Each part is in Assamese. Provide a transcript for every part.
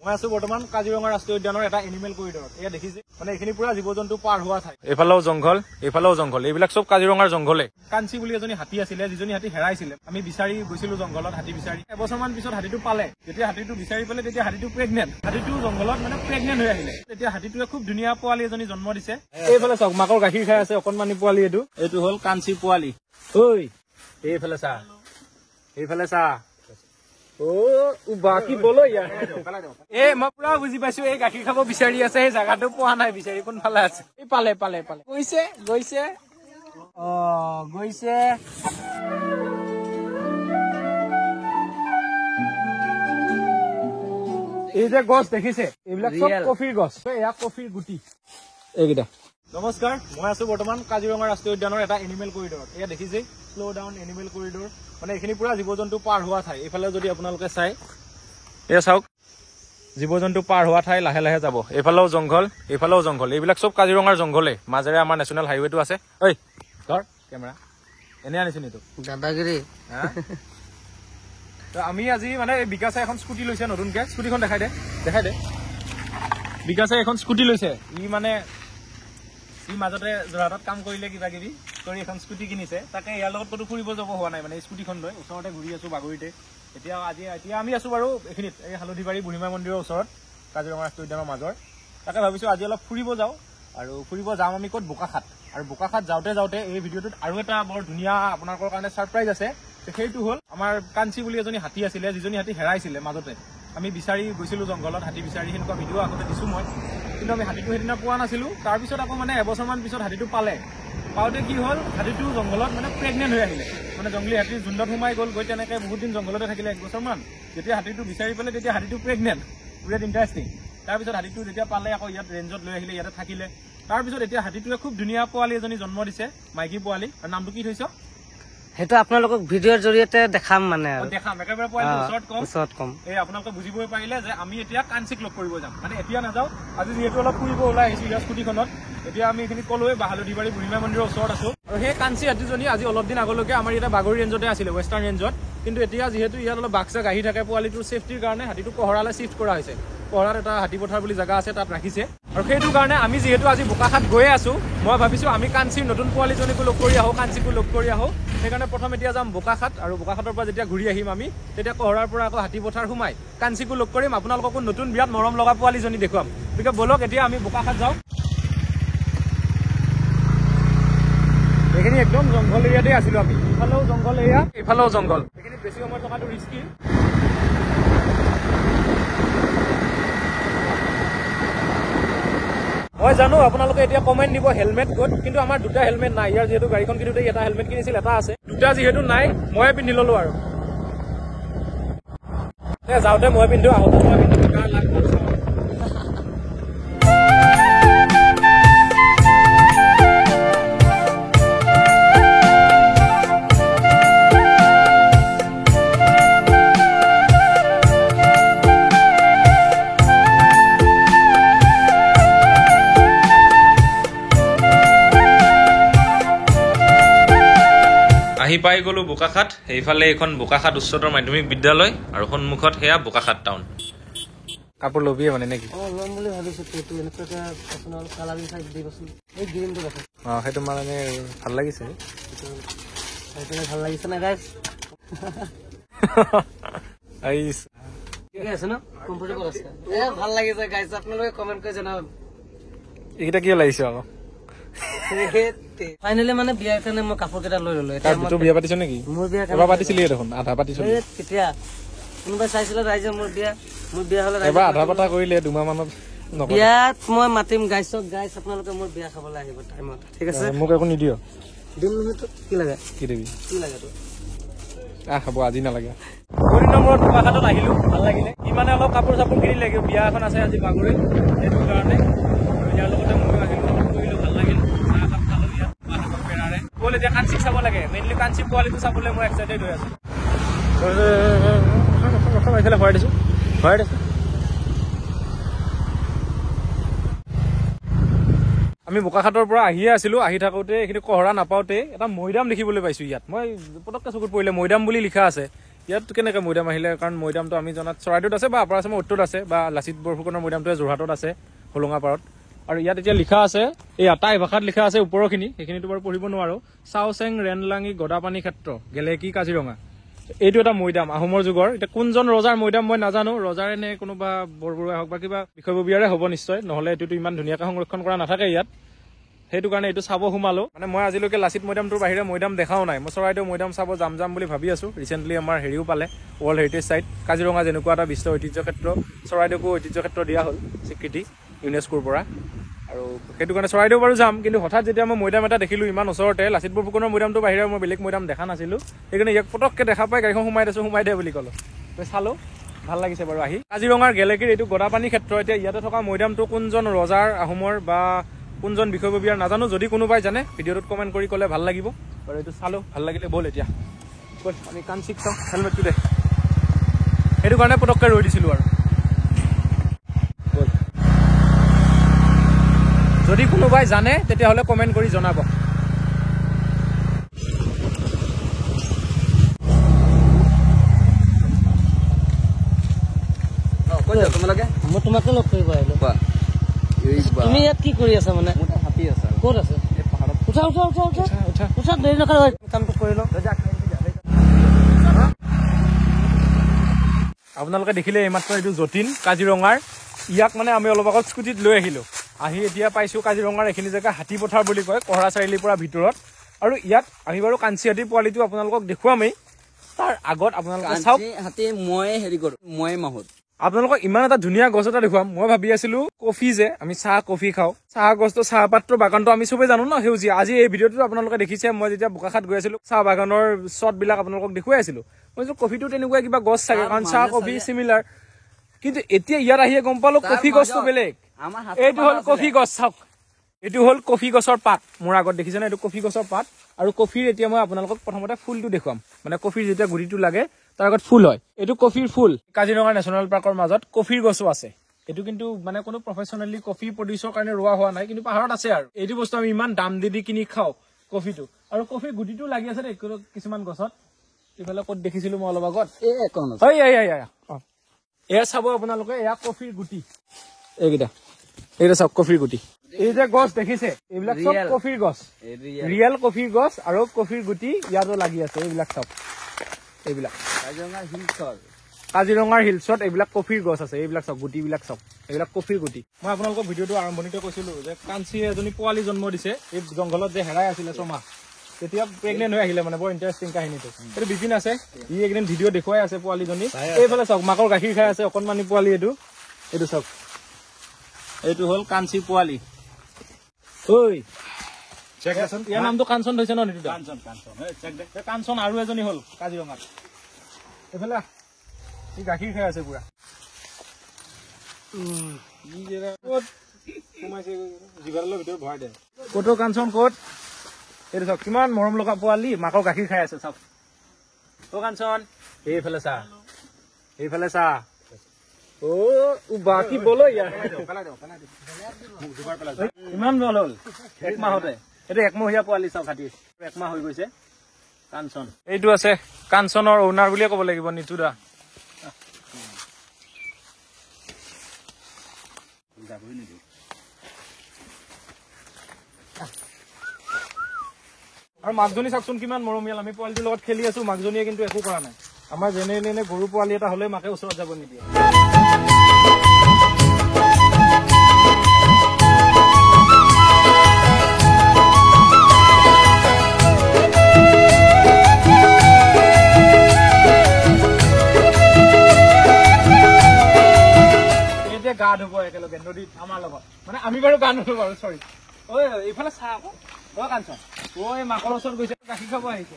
মই আছো বৰ্তমান কাজিৰঙা ৰাষ্ট্ৰীয় উদ্যানৰ এটা এনিমেল কৰিডৰত। এয়া দেখিছে মানে এইখিনি পুৰা জীৱ জন্তু পাৰ হোৱা ঠাই। এইফালেও জংঘল এইবিলাক চব কাজিৰঙাৰ জংঘলে। কাঞ্চি বুলি এজনী হাতী আছিলে, যিজনী হাতী হেৰাইছিলে। আমি বিচাৰি গৈছিলো জংঘলত হাতী বিচাৰি। এবছৰমান পিছত হাতীটো পালে। যেতিয়া হাতীটো বিচাৰি পালে তেতিয়া হাতীটো প্ৰেগনেণ্ট। হাতীটো জংঘলত মানে প্ৰেগনেণ্ট হৈ আহিলে। তেতিয়া হাতীটোৱে খুব ধুনীয়া পোৱালি এজনী জন্ম দিছে। এইফালে চাওক মাকৰ গাখীৰ খাই আছে অকণমানি পোৱালি। এইটো হ'ল কাঞ্চি পোৱালি। ঐ এইফালে চা বাকী বলো ইয়াৰ মই পুৰা বুজি পাইছো। এই গাখীৰ খাব বিচাৰি আছে, সেই জাগাটো পোৱা নাই বিচাৰি কোনফালে আছে। এই পালে গৈছে এই যে গছ দেখিছে এইবিলাক চব কফিৰ গছ। এয়া কফিৰ গুটি এইকেইটা। নমস্কাৰ, মই আছো বৰ্তমান কাজিৰঙা ৰাষ্ট্ৰীয় উদ্যানৰ এটা এনিমেল কৰিডৰত। এয়া দেখিছে শ্ল' ডাউন এনিমেল কৰিডৰ। মানে এইখিনি পুৰা জীৱ জন্তু পাৰ হোৱা ঠাই। এইফালে যদি আপোনালোকে চাই এয়া চাওক জীৱ জন্তু পাৰ হোৱা ঠাই। লাহে লাহে যাব। এইফালেও জংঘল এইবিলাক চব কাজিৰঙাৰ জংঘলে। মাজেৰে আমাৰ নেশ্যনেল হাইৱেটো আছে। ঐ ধৰ কেমেৰা এনে আনিছো নি তোক দাদাগিৰি। আমি আজি মানে বিকাশে এখন স্কুটি লৈছে নতুনকে। স্কুটিখন দেখাই দে বিকাশে এখন স্কুটি লৈছে। ই মাজতে যোৰহাটত কাম কৰিলে, কিবা কিবি কৰি এখন স্কুটি কিনিছে। তাকে ইয়াৰ লগত ক'তো ফুৰিব যাব হোৱা নাই, মানে স্কুটিখন লৈ ওচৰতে ঘূৰি আছো বাগৰিতে। এতিয়া আমি আছো বাৰু এইখিনিত, এই হালধিবাৰী বুঢ়ীমা মন্দিৰৰ ওচৰত কাজিৰঙা ৰাষ্ট্ৰীয় উদ্যানৰ মাজৰ। তাকে ভাবিছো আজি অলপ ফুৰিব যাওঁ। আৰু ফুৰিব যাম আমি ক'ত? বোকাখাট। আৰু বোকাখাট যাওঁতে এই ভিডিঅ'টোত আৰু এটা বৰ ধুনীয়া আপোনালোকৰ কাৰণে ছাৰপ্ৰাইজ আছে। সেইটো হ'ল আমাৰ কাঞ্চি বুলি এজনী হাতী আছিলে, যিজনী হাতী হেৰাইছিলে মাজতে। আমি বিচাৰি গৈছিলো জংঘলত হাতী বিচাৰি। সেনেকুৱা ভিডিঅ' আগতে দিছো মই, কিন্তু আমি হাতীটো সেইদিনা পোৱা নাছিলো। তাৰপিছত আকৌ মানে এবছৰমান পিছত হাতীটো পাওঁতে কি হ'ল, হাতীটো জংঘলত মানে প্ৰেগনেণ্ট হৈ আহিলে। মানে জংঘলী হাতীৰ ঝুণ্ডত সোমাই গ'ল, গৈ তেনেকে বহুত দিন জংঘলতে থাকিলে 1 বছৰমান। যেতিয়া হাতীটো বিচাৰি পালে তেতিয়া হাতীটো প্ৰেগনেণ্ট। বিৰাট ইণ্টাৰেষ্টিং। তাৰপিছত হাতীটো যেতিয়া পালে আকৌ ইয়াত ৰেঞ্জত লৈ আহিলে, ইয়াতে থাকিলে। তাৰপিছত এতিয়া হাতীটোৱে খুব ধুনীয়া পোৱালি এজনী জন্ম দিছে, মাইকী পোৱালি। আৰু নামটো কি থৈছ? সেইটো আপোনালোকক ভিডিঅ'ৰ জৰিয়তে দেখাম, মানে দেখাম একেবাৰে পোৱালিটো ওচৰত কম। এই আপোনালোকে বুজিবই পাৰিলে যে আমি এতিয়া কাঞ্চিক লগ কৰিব যাম। মানে এতিয়া নাযাওঁ, আজি যিহেতু অলপ ফুৰিব ওলাই আহিছো ইয়াৰ স্কুটিখনত। এতিয়া আমি এইখিনি ক'লোৱে হালধিবাৰী বুঢ়ীমা মন্দিৰৰ ওচৰত আছো। আৰু সেই কাঞ্চি হাতীজনী আজি অলপ দিন আগলৈকে আমাৰ ইয়াতে বাগৰি ৰেঞ্জতে আছিলে, ৱেষ্টাৰ্ণ ৰেঞ্জত। কিন্তু এতিয়া যিহেতু ইয়াত অলপ বাঘ চাঘ আহি থাকে, পোৱালিটোৰ ছেফটিৰ কাৰণে হাতীটো কহৰালৈ চিফ্ট কৰা হৈছে। কহৰাত এটা হাতী পথাৰ বুলি জেগা আছে, তাত ৰাখিছে। আৰু সেইটো কাৰণে আমি যিহেতু আজি বোকাখাট গৈয়ে আছো, মই ভাবিছো আমি কাঞ্চিৰ নতুন পোৱালিজনীকো লগ কৰি আহোঁ, কাঞ্চিকো লগ কৰি আহোঁ। সেইকাৰণে প্ৰথম এতিয়া যাম বোকাখাট। আৰু বোকাখাটৰ পৰা যেতিয়া ঘূৰি আহিম আমি, তেতিয়া কহৰাৰ পৰা আকৌ হাতী পথাৰ সোমাই কাঞ্চিকো লগ কৰিম। আপোনালোককো নতুন বিৰাট মৰম লগা পোৱালিজনী দেখুৱাম। গতিকে বলক এতিয়া আমি বোকাখাট যাওঁ। এইখিনি একদম জংঘল এৰিয়াতে আছিলো আমি। ইফালেও জংঘল এৰিয়া, ইফালেও জংঘল। এইখিনি বেছি সময় থকাটো ৰিস্কি। মই জানো আপোনালোকে এতিয়া কমেণ্ট দিব হেলমেট ক'ত, কিন্তু আমাৰ দুটা হেলমেট নাই। ইয়াৰ যিহেতু গাড়ীখন কিনোতে এটা হেলমেট কিনিছিল, এটা আছে। দুটা যিহেতু নাই, ময়ে পিন্ধি ললো। আৰু যাওঁতে মই পিন্ধো, আহোঁতে মই পিন্ধো। আহি পাই গলো বোকাখাট। সেইফালে এইখন বোকাখাট উচ্চতৰ মাধ্যমিক বিদ্যালয়, আৰু সন্মুখত সেয়া বোকাখাট টাউন। কাপোৰ ল'বিয়ে মানে নেকি? ল'ম বুলি ভাবিছো। সেইটো মানে ভাল লাগিছে। ভাল লাগিছে না গাইছ? আছে ন? কমফৰ্টেবল আছে? ভাল লাগিছে গাইছ, আপোনালোকে কমেণ্ট কৰি জনাব। এইকেইটা কি লাগিছে আকৌ? ফাইনেলি মানে বিয়াৰ কাৰণে মই কাপোৰ কেইটা লৈ ললো। এতিয়া বিয়া পাতিছ নেকি? মোৰ বিয়া এবাৰ পাতিছিলি দেখোন, আধা পাতিছ। কেতিয়া কোনোবাই চাইছিলে ৰাইজে মোৰ বিয়া হলে? এবাৰ আধা পাতা কৰিলে 2 মাহ মানত। বিয়াত মই মাতিম গাইছক। গাইছ আপোনালোকে মোৰ বিয়া খাবলৈ আহিব টাইমত, ঠিক আছে? মোক একো নিদিয়? দিম নহয়। কি লাগে? কি দিবি? কি লাগে তোৰ? খাব আজি নালাগে। 2 নম্বৰত বোকাখাটত আহিলো, ভাল লাগিলে। ইমানে অলপ কাপোৰ চাপোৰ কিনিলে, বিয়া এখন আছে আজি বাগৰিত, সেইটো কাৰণে। ইয়াৰ লগতে ময়ো আহিলো, কৰিলো, ভাল লাগিল। বল এতিয়া কাঞ্চিক চাব লাগে, মেইনলি কাঞ্চি পোৱালিটো চাবলৈ মই এক্সাইটেড হৈ আছো। এইফালে ভৰাই দিছো। আমি বোকাখাটৰ পৰা আহিয়ে আছিলো। আহি থাকোঁতে এইখিনি কহৰা নাপাওঁতে এটা মৈদাম দেখিবলৈ পাইছো। ইয়াত মই পটককৈ চকুত পৰিলে মৈদাম বুলি লিখা আছে। ইয়াত কেনেকৈ মৈদাম আহিলে কাৰণ মৈদামটো আমি জনাত চৰাইদেউত আছে বা আপাৰ আছামৰ উত্তৰত আছে বা লাচিত বৰফুকনৰ মৈদামটোৱে যোৰহাটত আছে হোলোঙাপাৰত আৰু ইয়াত এতিয়া লিখা আছে এই আটাই ভাষাত লিখা আছে ওপৰৰখিনি সেইখিনিতো বাৰু পঢ়িব নোৱাৰো চাওচেং ৰেনলাঙি গদাপানী ক্ষেত্ৰ গেলেকী কাজিৰঙা এইটো এটা মৈদাম আহোমৰ যুগৰ এতিয়া কোনজন ৰজাৰ মৈদাম মই নাজানো ৰজাৰে নে কোনোবা বৰবৰুৱাই হওক বা কিবা বিষয়ববীয়াৰে হ'ব নিশ্চয় নহ'লে এইটোতো ইমান ধুনীয়াকৈ সংৰক্ষণ কৰা নাথাকে ইয়াত সেইটো কাৰণে এইটো চাব সোমালো মানে মই আজিলৈকে লাচিত মৈদামটোৰ বাহিৰে মৈদাম দেখাও নাই মই চৰাইদেউ মৈদাম চাব যাম বুলি ভাবি আছো ৰিচেণ্টলি আমাৰ হেৰিও পালে ৱৰ্ল্ড হেৰিটেজ চাইট কাজিৰঙা যেনেকুৱা এটা বিশ্ব ঐতিহ্য ক্ষেত্ৰ চৰাইদেউকো ঐতিহ্য ক্ষেত্ৰ দিয়া হ'ল স্বীকৃতি ইউনেস্কোৰ পৰা আৰু সেইটো কাৰণে চৰাইদেউ বাৰু যাম কিন্তু হঠাৎ যেতিয়া মই মৈদাম এটা দেখিলোঁ ইমান ওচৰতে লাচিত বৰফুকনৰ মৈদামটোৰ বাহিৰে মই বেলেগ মৈদাম দেখা নাছিলোঁ সেইকাৰণে ইয়াক পটককৈ দেখা পাই গাড়ীখন সোমাই দে বুলি ক'লোঁ চালোঁ ভাল লাগিছে বাৰু আহি কাজিৰঙাৰ গেলেকীৰ এইটো গদাপানী ক্ষেত্ৰ এতিয়া ইয়াতে থকা মৈদামটো কোনজন ৰজাৰ আহোমৰ বা কোনজন বিষয়ববীয়াৰ নাজানো যদি কোনোবাই জানে ভিডিঅ'টোত কমেণ্ট কৰি ক'লে ভাল লাগিব বাৰু এইটো চালোঁ ভাল লাগিলে ব'ল এতিয়া ব'ল আমি কাঞ্চিক চাওঁ হেলমেটটো দে সেইটো কাৰণে পটককৈ ৰৈ দিছিলোঁ আৰু ব'ল যদি কোনোবাই জানে তেতিয়াহ'লে কমেণ্ট কৰি জনাব মই তোমাকে লগ কৰিব আহিলো তুমি ইয়াত কি কৰি আছা মানে ক'ত আছে উঠা দেৰি নকৰা কামটো কৰি লওঁ আপোনালোকে দেখিলে এইমাত্ৰ এইটো যতীন কাজিৰঙাৰ ইয়াক মানে আমি অলপ আগত স্কুটিত লৈ আহিলোঁ আহি এতিয়া পাইছোঁ কাজিৰঙাৰ এইখিনি জেগা হাতী পথাৰ বুলি কয় কহৰা চাৰিআলিৰ পৰা ভিতৰত আৰু ইয়াত আমি বাৰু কাঞ্চি হাতীৰ পোৱালিটো আপোনালোকক দেখুৱামেই তাৰ আগত আপোনালোকে চাওক হাতী মই হেৰি কৰোঁ মই মাহত আপোনালোকক ইমান এটা ধুনীয়া গছ এটা দেখুৱাম মই ভাবি আছিলো কফি যে আমি চাহ কফি খাওঁ চাহ গছটো চাহপাতৰ বাগানটো আমি চবেই জানো ন সেউজীয়া আজি এই ভিডিঅ'টো আপোনালোকে দেখিছে মই যেতিয়া বোকাখাত গৈ আছিলো চাহ বাগানৰ শ্বটবিলাক আপোনালোকক দেখুৱাই আছিলো মই কফিটো তেনেকুৱা কিবা গছ চাগে কাৰণ চাহ কফি চিমিলাৰ কিন্তু এতিয়া ইয়াত আহিয়ে গম পালো কফি গছটো বেলেগ এইটো হ'ল কফি গছ চাওক এইটো হ'ল কফি গছৰ পাত মোৰ আগত দেখিছে নে এইটো কফি গছৰ পাত আৰু কফিৰ এতিয়া মই আপোনালোকক প্ৰথমতে ফুলটো দেখুৱাম মানে কফিৰ যেতিয়া গুৰিটো লাগে তাৰ আগত ফুল হয় এইটো কফিৰ ফুল কাজিৰঙা নেশ্যনেল পাৰ্কৰ মাজত কফিৰ গছো আছে এইটো কিন্তু মানে কোনো প্ৰফেচনেলি কফি প্ৰডিউচৰ কাৰণে ৰোৱা হোৱা নাই কিন্তু পাহাৰত আছে আৰু এইটো বস্তু আমি ইমান দাম দি কিনি খাওঁ কফিটো আৰু কফিৰ গুটিটো লাগি আছে কিছুমান গছত ইফালে ক'ত দেখিছিলো মই অলপ আগত এয়া চাব আপোনালোকে এয়া কফিৰ গুটি এইকেইটা চাওক কফিৰ গুটি এই যে গছ দেখিছে এইবিলাক চব কফিৰ গছ ৰিয়েল কফিৰ গছ আৰু কফিৰ গুটি ইয়াতো লাগি আছে এইবিলাক চাওক এইবিলাক কাজিৰঙাৰ হিলছত এইবিলাক কফিৰ গছ আছে এইবিলাক চাওক গুটিবিলাক চাওক এইবিলাক কফিৰ গুটি মই আপোনালোকক ভিডিঅ'টো আৰম্ভণিতে কৈছিলো যে কাঞ্চি এজনী পোৱালি জন্ম দিছে এই জংঘলত যে হেৰাই আছিলে ছমাহ তেতিয়া প্ৰেগনেণ্ট হৈ আহিলে মানে বৰ ইণ্টাৰেষ্টিং কাহিনীটো এইটো বিপিন আছে ই একদিন ভিডিঅ' দেখুৱাই আছে পোৱালিজনী এইফালে চাওক মাকৰ গাখীৰ খাই আছে অকণমানি পোৱালি এইটো চাওক এইটো হ'ল কাঞ্চি পোৱালি ঐ ইয়াৰ নামটো কাঞ্চন থৈছে ন কাঞ্চন আৰু এজনী হ'ল কাজিৰঙাত এইফালে ই গাখীৰ খাই আছে পুৰা ভিতৰত ভৰাই দে ক'তো কাঞ্চন ক'ত এইটো চাওক কিমান মৰম লগা পোৱালি মাকৰ গাখীৰ খাই আছে চাওক অ কাঞ্চন এইফালে চা অ বাকী বলো ইমান বল হ'ল একমাহতে এইটো একমহীয়া পোৱালি চাওক হাতী একমাহ হৈ গৈছে কাঞ্চন এইটো আছে কাঞ্চনৰ অ'নাৰ বুলিয়ে ক'ব লাগিব নিতু দা আৰু মাকজনী চাওকচোন কিমান মৰমীয়াল আমি পোৱালিটোৰ লগত খেলি আছো মাকজনীয়ে কিন্তু একো কৰা নাই আমাৰ যেনে গৰু পোৱালি এটা হলে মাকে ওচৰত যাব নিদিয়ে গা ধুব একেলগে নদীত আমাৰ লগত মানে আমি বাৰু গা নুধো বাৰু চৰি ঐ এইফালে চাহ আকৌ ঐ কাঞ্চন ঐ মাকৰ ওচৰত গৈছে গাখীৰ খাব আহিছে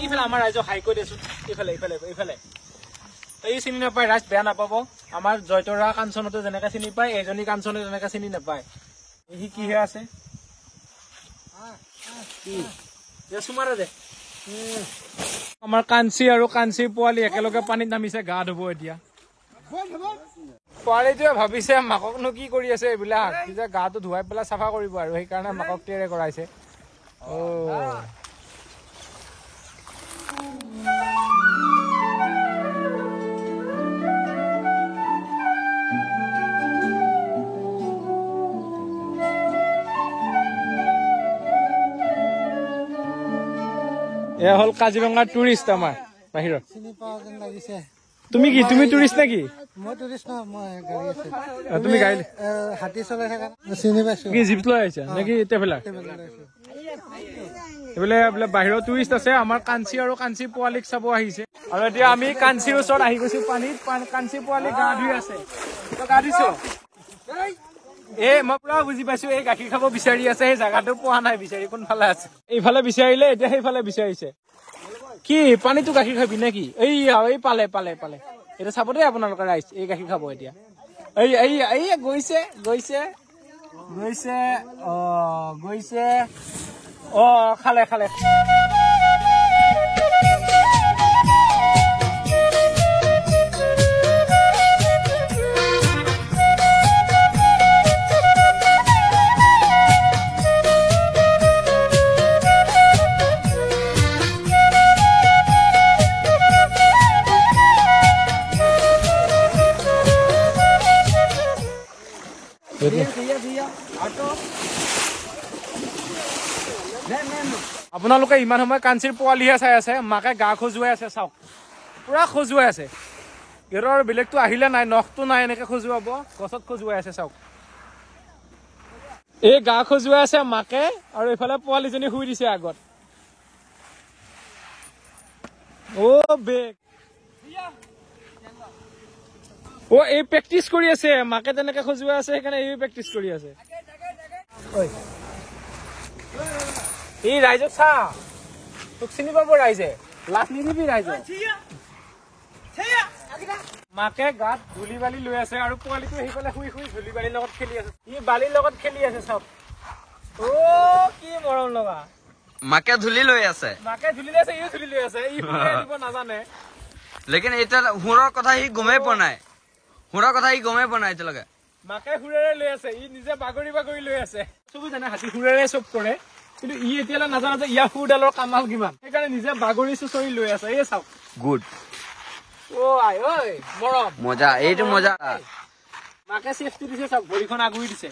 এইফালে আমাৰ ৰাইজক হাই কৈ দিছো এইফালে এই চিনি নাপায় ৰাইজ বেয়া নাপাব আমাৰ জয়তৰা কাঞ্চনতে যেনেকে চিনি পায় এজনী কাঞ্চনে তেনেকে চিনি নাপায় সি কিহে আছে চুমাৰে দে আমাৰ কাঞ্চি আৰু কাঞ্চিৰ পোৱালি একেলগে পানীত নামিছে গা ধুব এতিয়া পোৱালিটোৱে ভাবিছে মাককনো কি কৰি আছে এইবিলাক যে গাটো ধুৱাই পেলাই চাফা কৰিব আৰু সেইকাৰণে মাকক টেৰে কৰাইছে এয়া হল কাজিৰঙাৰ টুৰিষ্ট আমাৰ বাহিৰত তুমি কি তুমি টুৰিষ্ট নেকি মই টুৰিষ্ট নহয় মই গাড়ী আছে তুমি গাড়ী হাতী চলাই থাকা চিনি পাইছো কি জিপ লৈ আহিছা নেকি ট্ৰেভেলাৰ এইবোলে বোলে বাহিৰৰ টুৰিষ্ট আছে আমাৰ কাঞ্চি আৰু কাঞ্চি পোৱালিক চাব আহিছে আৰু এতিয়া আমি কাঞ্চিৰ ওচৰত আহি গৈছো পানীত কাঞ্চি পোৱালি গা ধুই আছে গা ধুইছো মই পুৰা বুজি পাইছো এই গাখীৰ খাব বিচাৰি আছে সেই জাগাটো পোৱা নাই বিচাৰি কোনফালে আছে এইফালে বিচাৰিলে এতিয়া সেইফালে বিচাৰিছে কি পানীতো গাখীৰ খাবি নেকি এই পালে পালে পালে এটা চাব দেই আপোনালোকে ৰাইজ এই গাখীৰ খাব এতিয়া এই গৈছে গৈছে গৈছে গৈছে খালে খালে আপোনালোকে ইমান সময় কাঞ্চিৰ পোৱালিহে চাই আছে মাকে গা খজুৱাই আছে চাওক পুৰা খজুৱাই আছে ইহঁতৰ বেলেগটো আহিলে নাই নখটো নাই এনেকে খজুৱাব গছত খজুৱাই আছে চাওক এই গা খজুৱাই আছে মাকে আৰু এইফালে পোৱালিজনী শুই দিছে আগত বেগ এই প্ৰেক্টিচ কৰি আছে মাকে তেনেকে খজুৱাই আছে সেইকাৰণে এই প্ৰেক্টিচ কৰি আছে এই ৰাইজক চা তোক চিনি পাব ৰাইজে লাভ নিদিবি ৰাইজক মাকে গাত ধূলি বালি লৈ আছে আৰু পোৱালিটো সেইফালে শুই শুই ধূলি বালিৰ লগত খেলি আছে ই বালিৰ লগত খেলি আছে চব কি মৰম লগা মাকে ধূলি লৈ আছে মাকে ধূলি লৈ আছে ইও ধূলি লৈ আছে ই দিব নাজানে লেকিন এতিয়া হুৰৰ কথা সি গমেই পোৱা নাই এতিয়ালৈকে মাকে সুৰেৰে লৈ আছে ই নিজে বাগৰি বাগৰি লৈ আছে চবে জানে হাতী সুৰেৰে চব কৰে কিন্তু ই এতিয়ালৈ নাজানে যে ইয়াৰ সুৰডালৰ কামাল কিমান সেইকাৰণে নিজে বাগৰি চুচৰি লৈ আছে এই চাওক গুড মৰম মজা এইটো মজা মাকে চেফটি দিছে চাওক ভৰিখন আগুৰি দিছে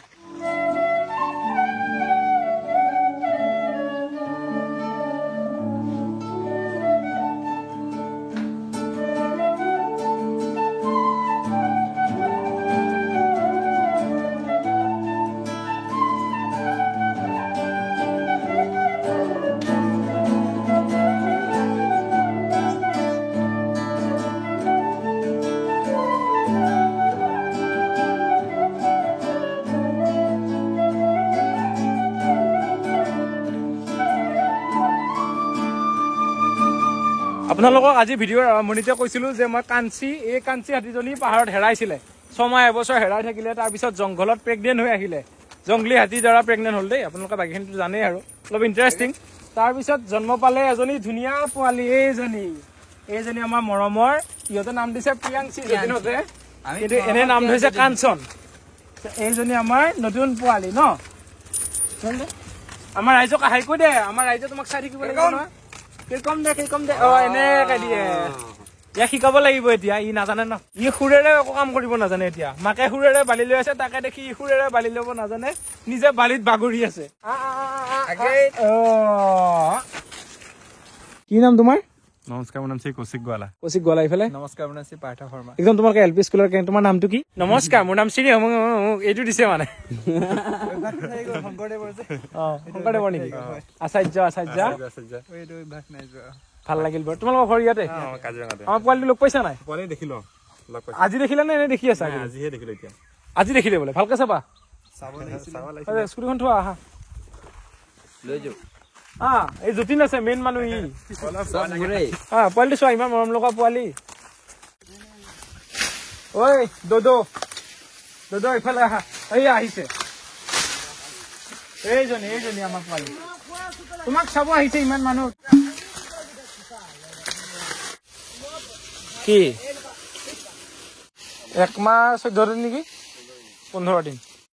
আপোনালোকক আজি ভিডিঅ'ৰ আৰম্ভণিতে কৈছিলো যে মই এই কাঞ্চি হাতীজনী পাহাৰত হেৰাইছিলে 6 মাহ এবছৰ হেৰাই থাকিলে তাৰপিছত জংঘলত প্ৰেগনেণ্ট হৈ আহিলে জংগলী হাতীৰ দ্বাৰা প্ৰেগনেণ্ট হ'ল দেই আপোনালোকে বাকীখিনিতো জানেই আৰু অলপ ইণ্টাৰেষ্টিং তাৰপিছত জন্ম পালে এজনী ধুনীয়া পোৱালি এইজনী আমাৰ মৰমৰ সিহঁতে নাম দিছে প্ৰিয়াংশী যদিনতে কিন্তু এনে নাম ধৰিছে কাঞ্চন এইজনী আমাৰ নতুন পোৱালি ন আমাৰ ৰাইজক আহাই কৈ দে আমাৰ ৰাইজে তোমাক চাই থাকিব লাগিব নহয় কম দে এনেকে দিয়ে ইয়াক শিকাব লাগিব এতিয়া ই নাজানে ন ই সুৰেৰে একো কাম কৰিব নাজানে এতিয়া মাকে সুৰেৰে বালি লৈ আছে তাকে দেখি ই সুৰেৰে বালি ল'ব নাজানে নিজে বালিত বাগৰি আছে কি নাম তোমাৰ নমস্কাৰ মোৰ নাম শ্ৰী কৌশিক গোৱালা ইফালে নমস্কাৰ মোৰ নাম শ্ৰী পাৰ্থ শৰ্মা একদম তোমালোকে LP স্কুলৰ তোমাৰ নামটো কি নমস্কাৰ মোৰ নাম শ্ৰী এইটো দিছে মানে শংকৰদেৱৰ নেকি আচাৰ্য ভাল লাগিল বাৰু তোমালোকৰ ঘৰ ইয়াতে আমাৰ পোৱালিটো লগ পাইছা নাই পোৱালি দেখিলো আজি দেখিলা নে এনে দেখি আছা আজিহে দেখিলো এতিয়া আজি দেখিলে বোলে ভালকে চাবা স্কুটিখন থোৱা আহা লৈ যাও এই যতীন আছে মেইন মানুহ পোৱালিটো চোৱা ইমান মৰম লগা পোৱালি ঐ দদো ইফালে আহা আহিছে এইজনী আমাৰ পোৱালি তোমাক চাব আহিছে ইমান মানুহ কি 1 মাহ 14 দিন নেকি 15 দিন